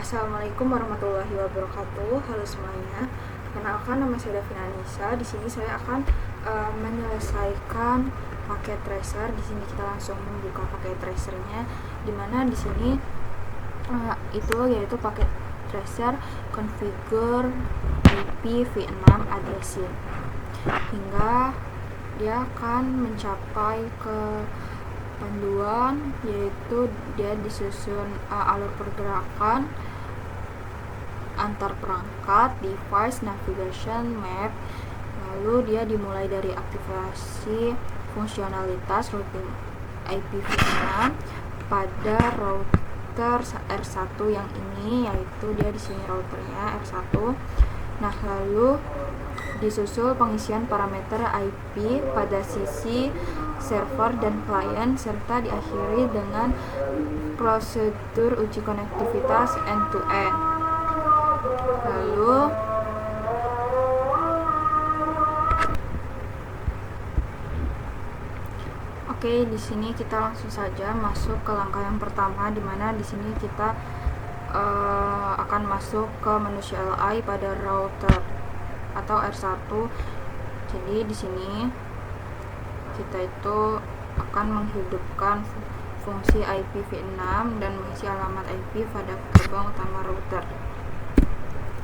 Assalamualaikum warahmatullahi wabarakatuh. Halo semuanya. Perkenalkan, nama saya Davina Anissa. Di sini saya akan menyelesaikan paket tracer. Di sini kita langsung membuka paket tracernya. Dimana di sini itu yaitu paket tracer configure IPv6 addressing, hingga dia akan mencapai ke panduan, yaitu dia disusun alur pergerakan antar perangkat, device, navigation, map. Lalu dia dimulai dari aktivasi fungsionalitas routing IPv6 pada router R1 yang ini, yaitu dia di sini routernya R1. Nah, lalu disusul pengisian parameter IP pada sisi server dan klien, serta diakhiri dengan prosedur uji konektivitas end-to-end. Lalu di sini kita langsung saja masuk ke langkah yang pertama, di mana di sini kita akan masuk ke menu CLI pada router atau R1. Jadi di sini kita itu akan menghidupkan fungsi IPv6 dan mengisi alamat IP pada gerbang utama router.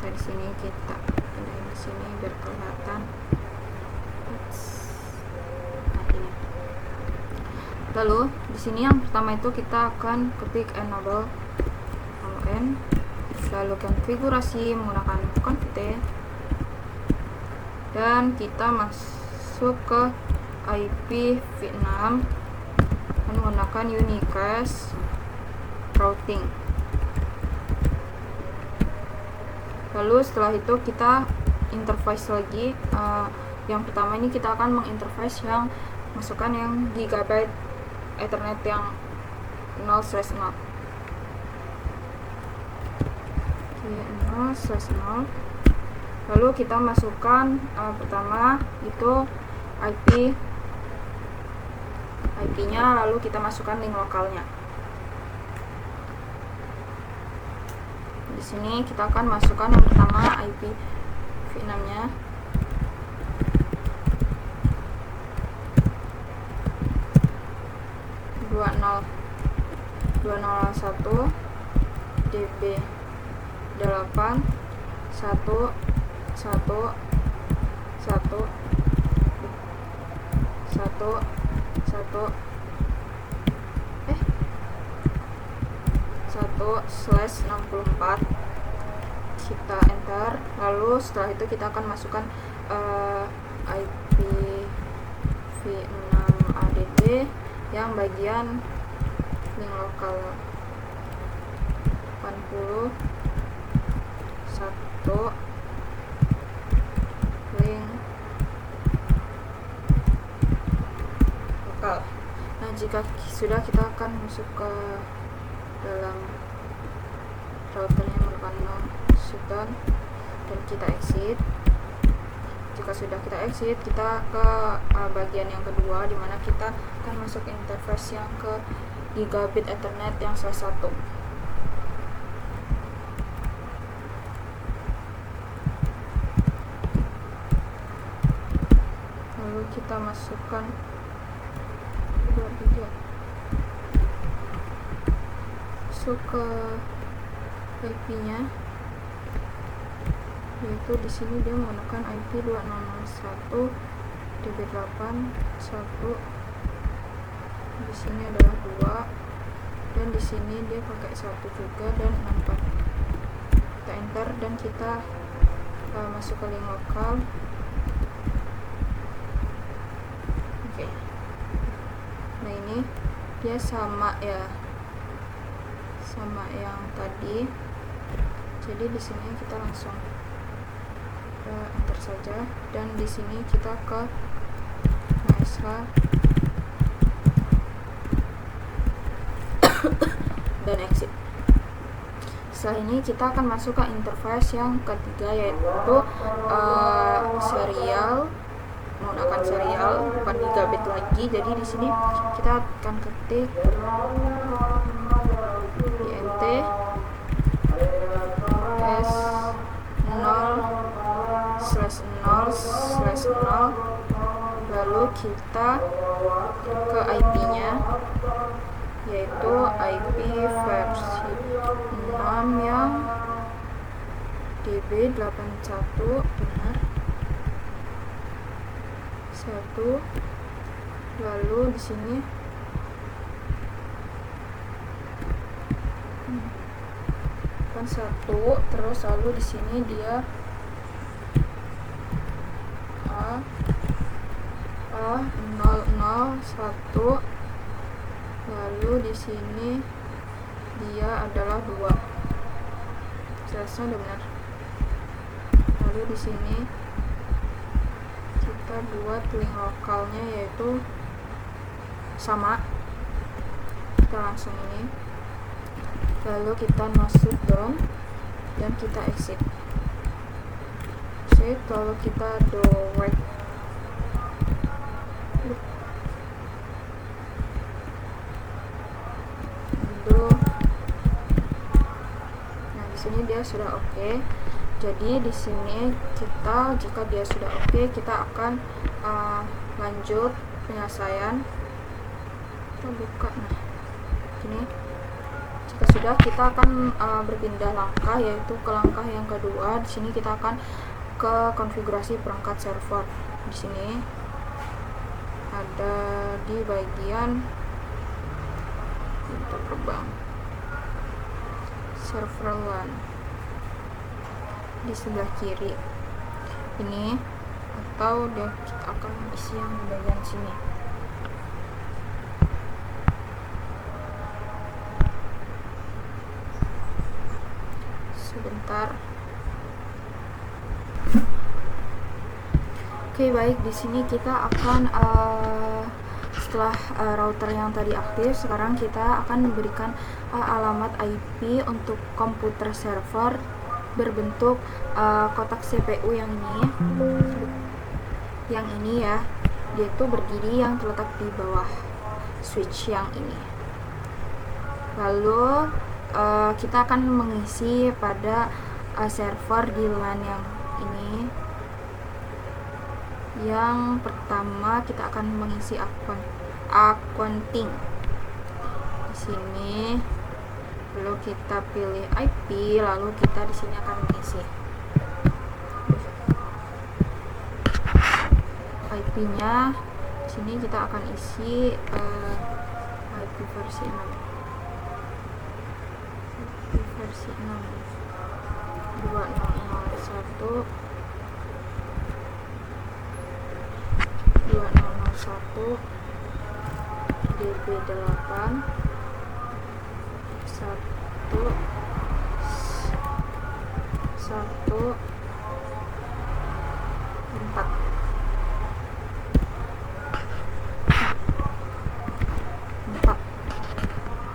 Di sini kita pindahin ke sini biar kelihatan. Lalu di sini yang pertama itu kita akan ketik enable n, lalu konfigurasi menggunakan config, dan kita masuk ke IPv6 dan menggunakan unicast routing. Lalu setelah itu kita interface lagi. Yang pertama ini kita akan menginterface yang masukkan yang gigabit Ethernet yang 0/0. 0/0. Lalu kita masukkan pertama itu IP-nya, lalu kita masukkan link lokalnya. Di sini kita akan masukkan yang pertama IPv6-nya. (20.1 db 8 1 1 1 1 1/64. Kita enter. Lalu setelah itu kita akan masukkan IPv6 add yang bagian link lokal 81 link lokal. Nah, jika sudah, kita akan masuk ke dalam routernya menggunakan shutdown dan kita exit. Jika sudah kita exit, kita ke bagian yang kedua, di mana kita akan masuk interface yang ke gigabit Ethernet yang salah satu. Lalu kita masukkan masuk ke IP-nya, yaitu di sini dia menggunakan IP 20.1 db 8 1. Di sini adalah 2, dan di sini dia pakai 1 juga, dan 4. Kita enter dan kita masuk ke link lokal. Nah, ini dia sama yang tadi. Jadi di sini kita langsung enter saja, dan di sini kita ke MSH dan exit. Setelah ini kita akan masuk ke interface yang ketiga, yaitu serial, menggunakan serial, bukan gigabit lagi. Jadi di sini kita akan ketik INT kita ke IP-nya, yaitu IP versi 6 yang DB81, benar, 1. Lalu di sini kan 1, terus lalu di sini dia A001, lalu di sini dia adalah 2. Jelasnya udah benar. Lalu di sini kita buat link lokalnya yaitu sama, kita langsung ini, lalu kita masuk down dan kita exit, lalu kita direct. Nah di sini dia sudah oke. Jadi di sini kita, jika dia sudah oke, kita akan lanjut penyelesaian. Kita buka. Nah ini jika sudah, kita akan berpindah langkah, yaitu ke langkah yang kedua. Di sini kita akan ke konfigurasi perangkat server. Di sini ada di bagian kita terbang server LAN di sebelah kiri ini, atau kita akan isi yang di bagian sini. Sebentar. Oke, baik, di sini kita akan setelah router yang tadi aktif, sekarang kita akan memberikan alamat IP untuk komputer server berbentuk kotak CPU yang ini ya. Dia itu berdiri yang terletak di bawah switch yang ini. Lalu kita akan mengisi pada server di LAN yang ini. Yang pertama kita akan mengisi accounting di sini, lalu kita pilih IP, lalu kita di sini akan mengisi IP-nya. Di sini kita akan isi IP versi 6 2001 DB8 1 4.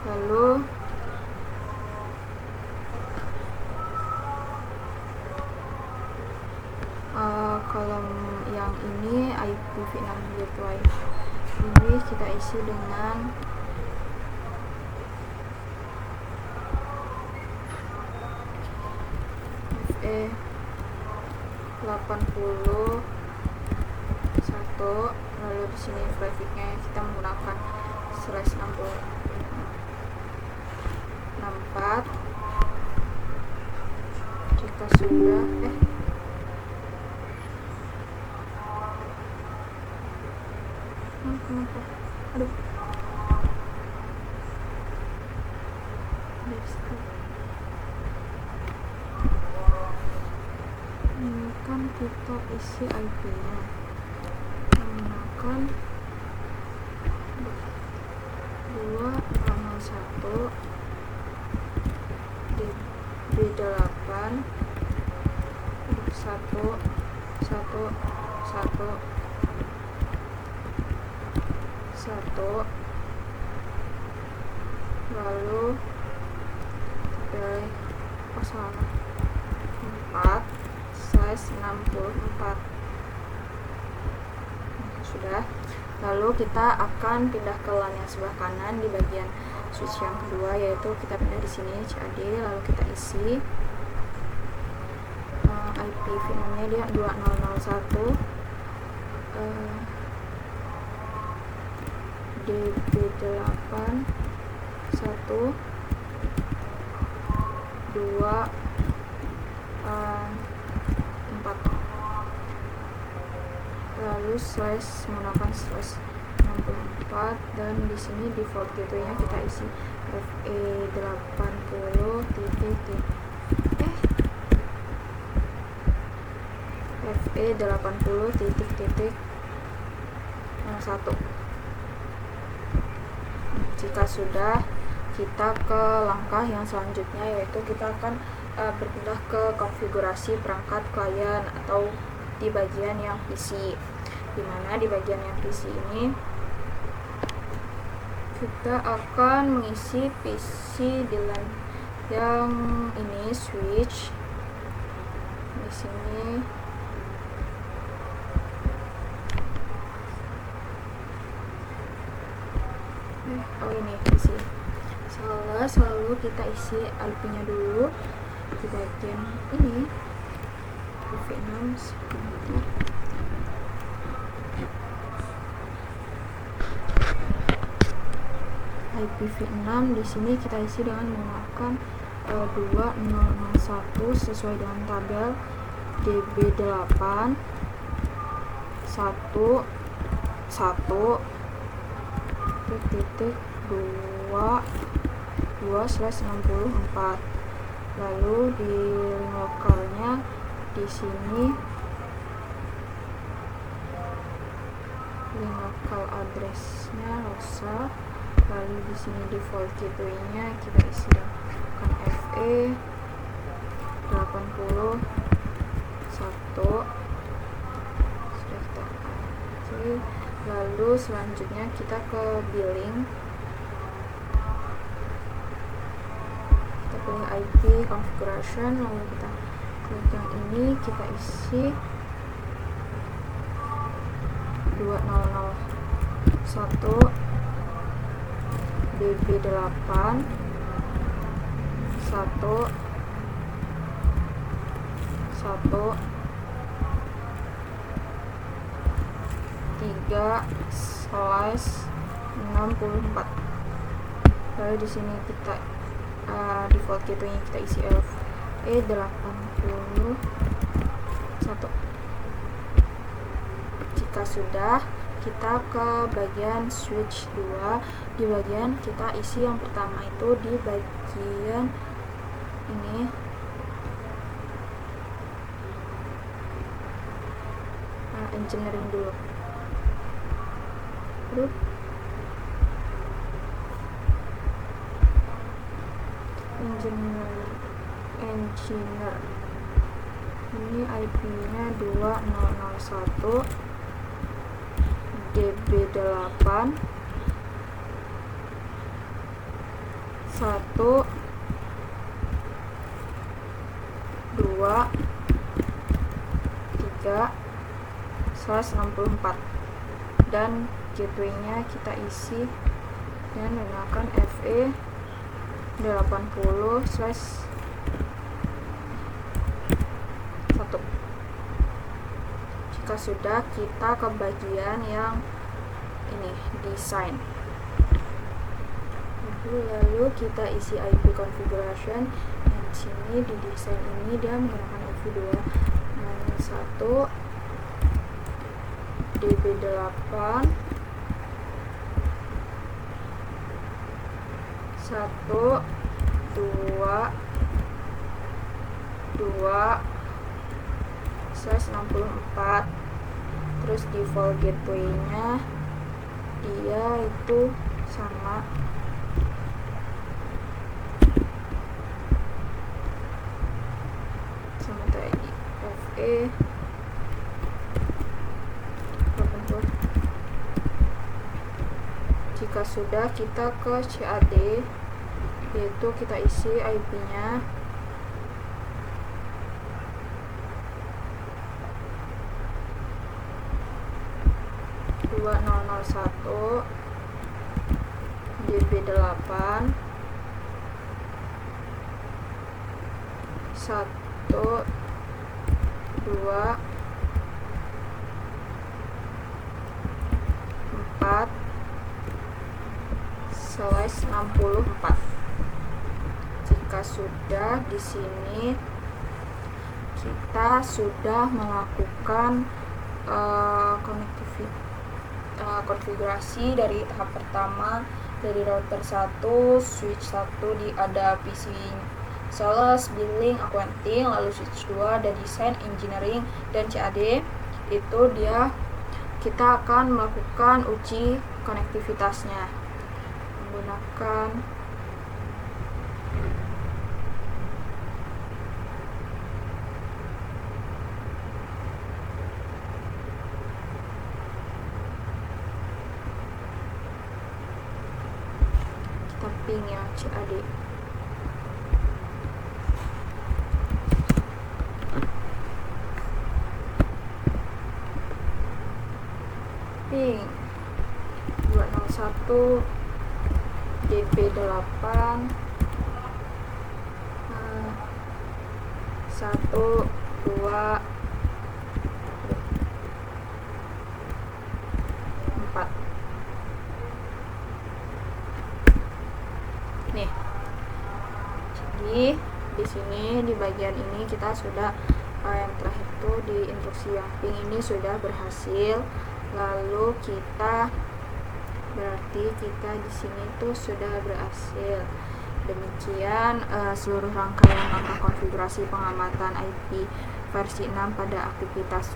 Lalu kolom yang ini IPv6 gateway ini kita isi dengan FE81, lalu di sini grafiknya kita menggunakan /64. Jika sudah kenapa? Aduh. Ini kan kita isi IP-nya menggunakan 201 DB8 1 lalu pilih 4 size 64. Sudah. Lalu kita akan pindah ke LAN yang sebelah kanan di bagian switch yang kedua, yaitu kita pindah di sini CAD, lalu kita isi IPv6 nya dia 2001 DB8 1 2 4, lalu slash menggunakan slash 64, dan di sini default gateway-nya kita isi FE80 FE80 1. Jika sudah, kita ke langkah yang selanjutnya, yaitu kita akan berpindah ke konfigurasi perangkat klien atau di bagian yang PC, dimana di bagian yang PC ini kita akan mengisi PC di LAN yang ini switch di sini. Oh, ini PC. Selalu kita isi IP-nya dulu di bagian ini, IPv6 sebentar. IPv6 di sini kita isi dengan menggunakan 2001 sesuai dengan tabel DB8 1 2/64. Lalu di link lokalnya di sini link lokal addressnya usah. Lalu di sini default gateway-nya kita isi dengan FE80 1. Sudah kita isi. Lalu selanjutnya kita ke billing, kita pilih IP configuration, lalu kita klik yang ini, kita isi 2001 DB8 1 3/64. Lalu di sini kita default gateway-nya kita isi FE80 1. Jika sudah, kita ke bagian switch 2. Di bagian kita isi yang pertama itu di bagian ini, engineering dulu. Engineer ini IP-nya 2001 DB8 1 2 3/64, dan gateway-nya kita isi dan menggunakan FE80/1. Jika sudah, kita ke bagian yang ini, design. Lalu kita isi IP configuration. Dan di sini di design ini dia menggunakan FE2 DB8 1 2/64. Terus default gateway-nya dia itu sama tadi FE80. Jika sudah, kita ke CAD, yaitu kita isi IP-nya 2001 DB8 1 2 4 /64. Jika sudah, di sini kita sudah melakukan konfigurasi dari tahap pertama, dari router 1, switch 1 ada PC sales, billing, accounting, lalu switch 2 ada design, engineering, dan CAD. Itu kita akan melakukan uji konektivitasnya menggunakan ping ya, CAD. Ping 201 DP8 1 2 4. Nih, jadi di sini di bagian ini kita sudah yang terakhir itu di instruksi yang ping ini sudah berhasil. Lalu berarti kita di sini tuh sudah berhasil. Demikian seluruh rangkaian langkah konfigurasi pengamatan IP versi 6 pada aktivitas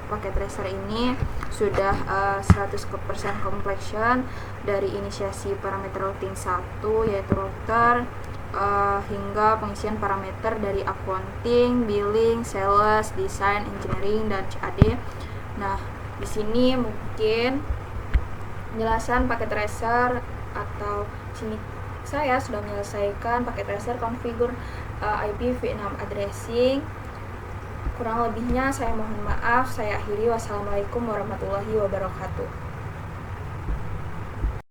paket tracer ini sudah 100% completion dari inisiasi parameter routing 1 yaitu router hingga pengisian parameter dari accounting, billing, sales, design, engineering, dan CAD. Nah, di sini mungkin penjelasan paket tracer atau sini saya sudah menyelesaikan paket tracer configure IPv6 addressing. Kurang lebihnya saya mohon maaf. Saya akhiri. Wassalamualaikum warahmatullahi wabarakatuh.